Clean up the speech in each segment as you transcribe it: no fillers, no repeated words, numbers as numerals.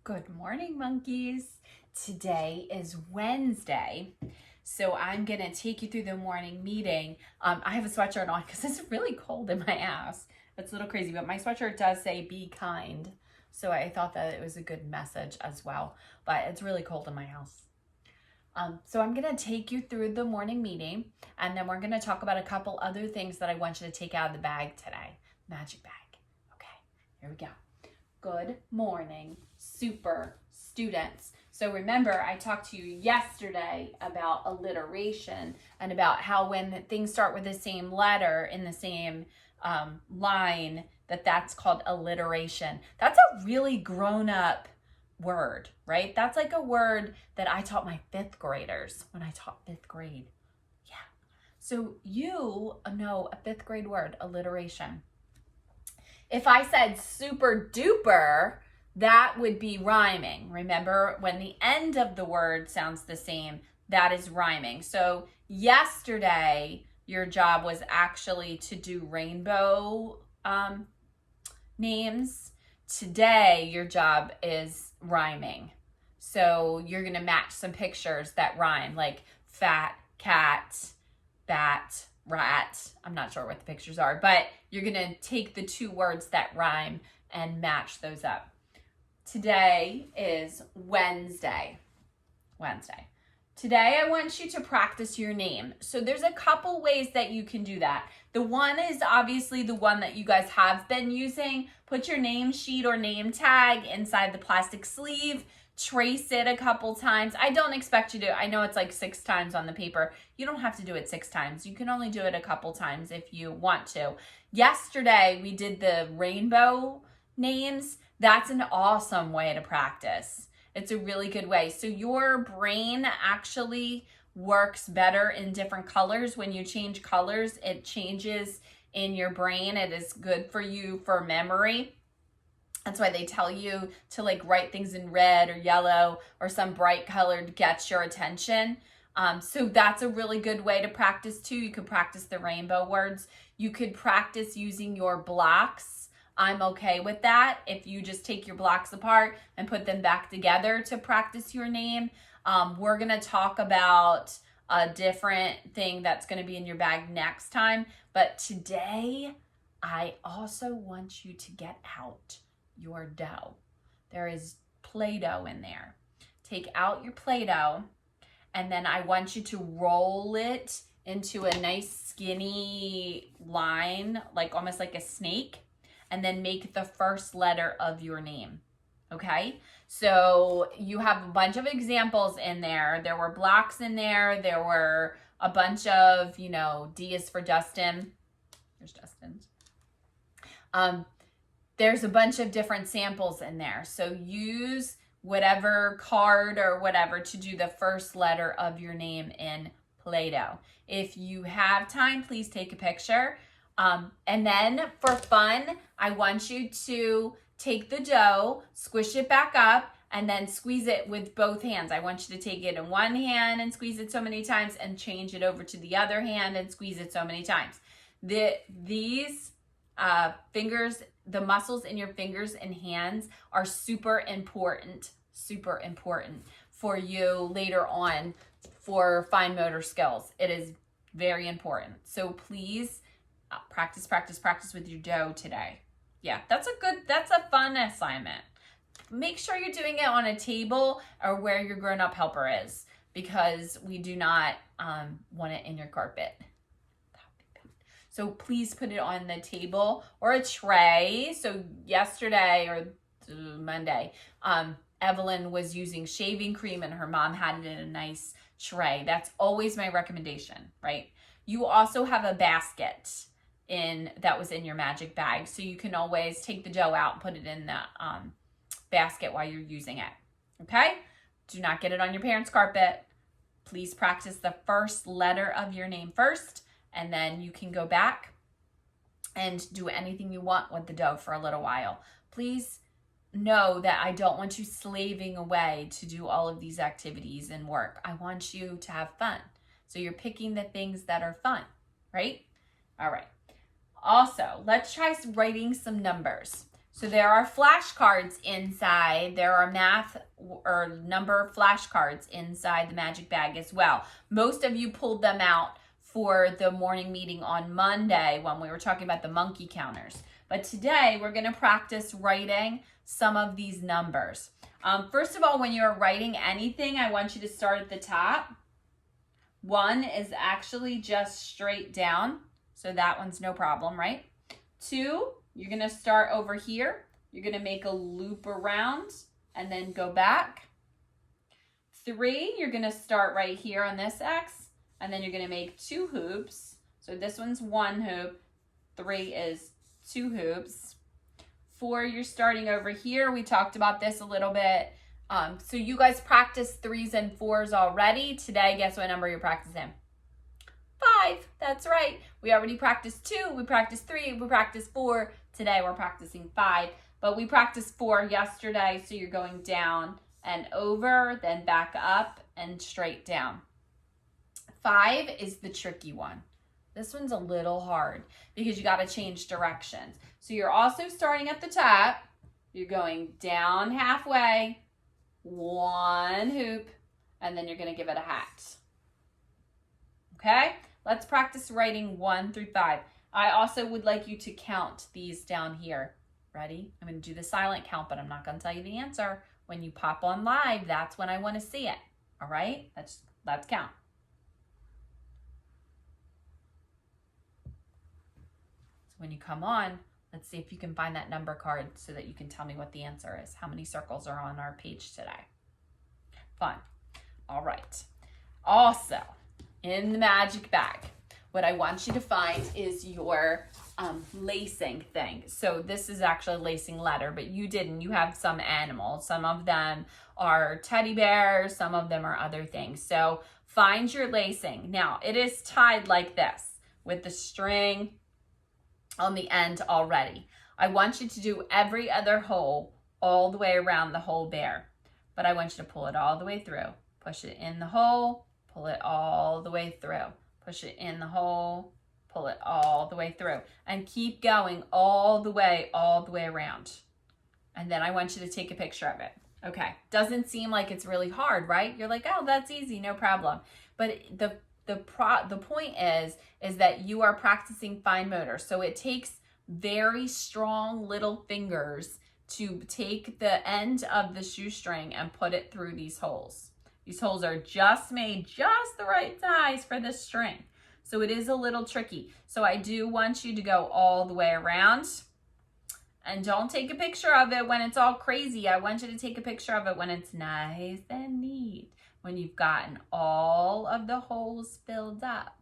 Good morning, monkeys. Today is Wednesday, so I'm gonna take you through the morning meeting. I have a sweatshirt on because it's really cold in my ass. It's a little crazy, but my sweatshirt does say be kind, so I thought that it was a good message as well, but it's really cold in my house. So I'm gonna take you through the morning meeting, and then we're gonna talk about a couple other things that I want you to take out of the bag today. Magic bag. Okay, here we go. Good morning, super students. So remember, I talked to you yesterday about alliteration and about how when things start with the same letter in the same line, that's called alliteration. That's a really grown-up word, right? That's like a word that I taught my fifth graders when I taught fifth grade. Yeah. So you know a fifth grade word, alliteration. If I said super duper, that would be rhyming. Remember, when the end of the word sounds the same, that is rhyming. So yesterday, your job was actually to do rainbow names. Today, your job is rhyming. So you're going to match some pictures that rhyme, like fat, cat, bat, rat. I'm not sure what the pictures are, but you're going to take the two words that rhyme and match those up. Today is Wednesday. Today, I want you to practice your name. So there's a couple ways that you can do that. The one is obviously the one that you guys have been using. Put your name sheet or name tag inside the plastic sleeve. Trace it a couple times. I don't expect you to. I know it's like 6 times on the paper. You don't have to do it 6 times. You can only do it a couple times if you want to. Yesterday, we did the rainbow names. That's an awesome way to practice. It's a really good way. So your brain actually works better in different colors. When you change colors, it changes in your brain. It is good for you for memory. That's why they tell you to like write things in red or yellow or some bright color to get your attention. So that's a really good way to practice too. You could practice the rainbow words. You could practice using your blocks. I'm okay with that. If you just take your blocks apart and put them back together to practice your name. We're gonna talk about a different thing that's gonna be in your bag next time. But today, I also want you to get out your dough. There is Play-Doh in there. Take out your Play-Doh, and then I want you to roll it into a nice skinny line, like almost like a snake, and then make the first letter of your name. Okay? So you have a bunch of examples in there. There were blocks in there. There were a bunch of, D is for Dustin. There's Dustin's. There's a bunch of different samples in there. So use whatever card or whatever to do the first letter of your name in Play-Doh. If you have time, please take a picture. And then for fun, I want you to take the dough, squish it back up, and then squeeze it with both hands. I want you to take it in one hand and squeeze it so many times and change it over to the other hand and squeeze it so many times. These fingers, the muscles in your fingers and hands are super important for you later on for fine motor skills. It is very important. So please practice with your dough today. Yeah, that's a fun assignment. Make sure you're doing it on a table or where your grown-up helper is, because we do not want it in your carpet. So please put it on the table or a tray. So yesterday or Monday, Evelyn was using shaving cream and her mom had it in a nice tray. That's always my recommendation, right? You also have a basket that was in your magic bag. So you can always take the dough out and put it in the basket while you're using it, okay? Do not get it on your parents' carpet. Please practice the first letter of your name first, and then you can go back and do anything you want with the dough for a little while. Please know that I don't want you slaving away to do all of these activities and work. I want you to have fun. So you're picking the things that are fun, right? All right. Also, let's try writing some numbers. So there are flashcards inside. There are math or number flashcards inside the magic bag as well. Most of you pulled them out for the morning meeting on Monday when we were talking about the monkey counters. But today we're going to practice writing some of these numbers. First of all, when you're writing anything, I want you to start at the top. 1 is actually just straight down. So that one's no problem, right? 2, you're going to start over here. You're going to make a loop around and then go back. 3, you're going to start right here on this X, and then you're going to make 2 hoops. So this one's 1 hoop. 3 is 2 hoops. 4, you're starting over here. We talked about this a little bit. So you guys practiced 3s and 4s already. Today, guess what number you're practicing? 5. That's right. We already practiced 2. We practiced 3. We practiced 4. Today, we're practicing 5. But we practiced 4 yesterday, so you're going down and over, then back up and straight down. 5 is the tricky one. This one's a little hard because you got to change directions. So you're also starting at the top. You're going down halfway, 1 hoop, and then you're going to give it a hat. Okay? Let's practice writing 1 through 5. I also would like you to count these down here. Ready? I'm going to do the silent count, but I'm not going to tell you the answer. When you pop on live, that's when I want to see it. All right? Let's count. So when you come on, let's see if you can find that number card so that you can tell me what the answer is. How many circles are on our page today? Fun. All right. Also, in the magic bag, what I want you to find is your lacing thing. So this is actually a lacing letter, but you didn't. You have some animals. Some of them are teddy bears. Some of them are other things. So find your lacing. Now, it is tied like this with the string on the end already. I want you to do every other hole all the way around the whole bear, but I want you to pull it all the way through. Push it in the hole, pull it all the way through. Push it in the hole, pull it all the way through, and keep going all the way around. And then I want you to take a picture of it. Okay, doesn't seem like it's really hard, right? You're like, oh, that's easy, no problem. But the point is that you are practicing fine motor. So it takes very strong little fingers to take the end of the shoestring and put it through these holes. These holes are just made just the right size for this string. So it is a little tricky. So I do want you to go all the way around. And don't take a picture of it when it's all crazy. I want you to take a picture of it when it's nice and neat. When you've gotten all of the holes filled up.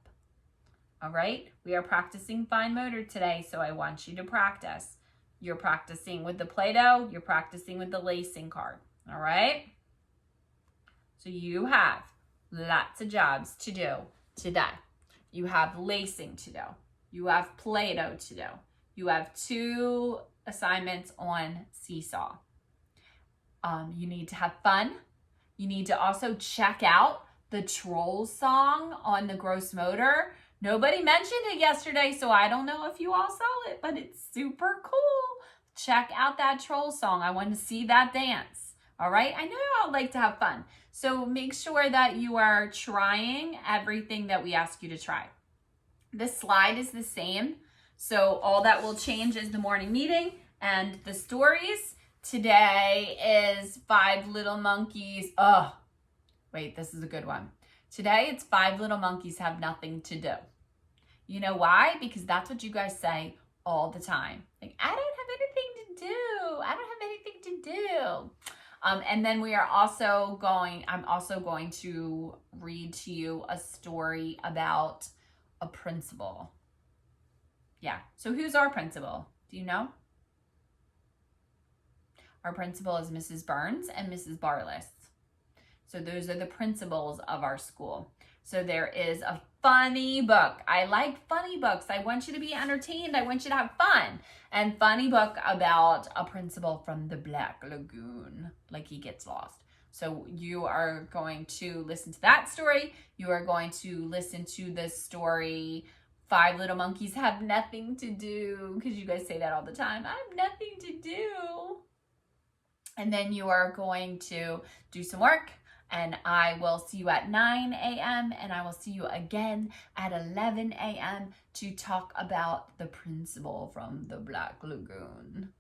All right? We are practicing fine motor today, so I want you to practice. You're practicing with the Play-Doh. You're practicing with the lacing card. All right? So you have lots of jobs to do today. You have lacing to do. You have Play-Doh to do. You have 2 assignments on Seesaw. You need to have fun. You need to also check out the Trolls song on the Gross Motor. Nobody mentioned it yesterday, so I don't know if you all saw it, but it's super cool. Check out that Trolls song. I want to see that dance. All right? I know y'all like to have fun. So make sure that you are trying everything that we ask you to try. This slide is the same. So all that will change is the morning meeting and the stories. Today is 5 little monkeys. Oh, wait, this is a good one. Today it's 5 little monkeys have nothing to do. You know why? Because that's what you guys say all the time. Like, I don't have anything to do. I don't have anything to do. And then I'm also going to read to you a story about a principal. Yeah, so who's our principal? Do you know? Our principal is Mrs. Burns and Mrs. Barlis. So those are the principals of our school. So there is a funny book. I like funny books. I want you to be entertained. I want you to have fun. And funny book about a principal from the Black Lagoon, like he gets lost. So you are going to listen to that story. You are going to listen to the story 5 little monkeys have nothing to do, because you guys say that all the time. I have nothing to do. And then you are going to do some work, and I will see you at 9 a.m. and I will see you again at 11 a.m. to talk about the principal from the Black Lagoon.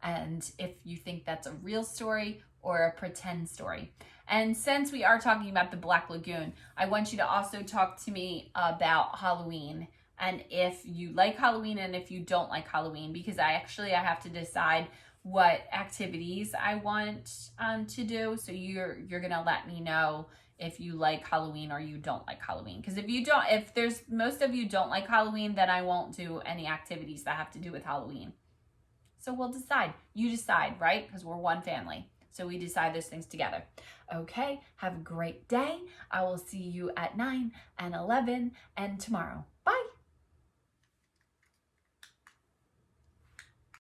And if you think that's a real story or a pretend story. And since we are talking about the Black Lagoon, I want you to also talk to me about Halloween, and if you like Halloween and if you don't like Halloween, because I have to decide what activities I want to do. So you're gonna let me know if you like Halloween or you don't like Halloween. Because if there's most of you don't like Halloween, then I won't do any activities that have to do with Halloween. So we'll decide. You decide, right? Because we're one family. So we decide those things together. Okay, have a great day. I will see you at 9 and 11 and tomorrow.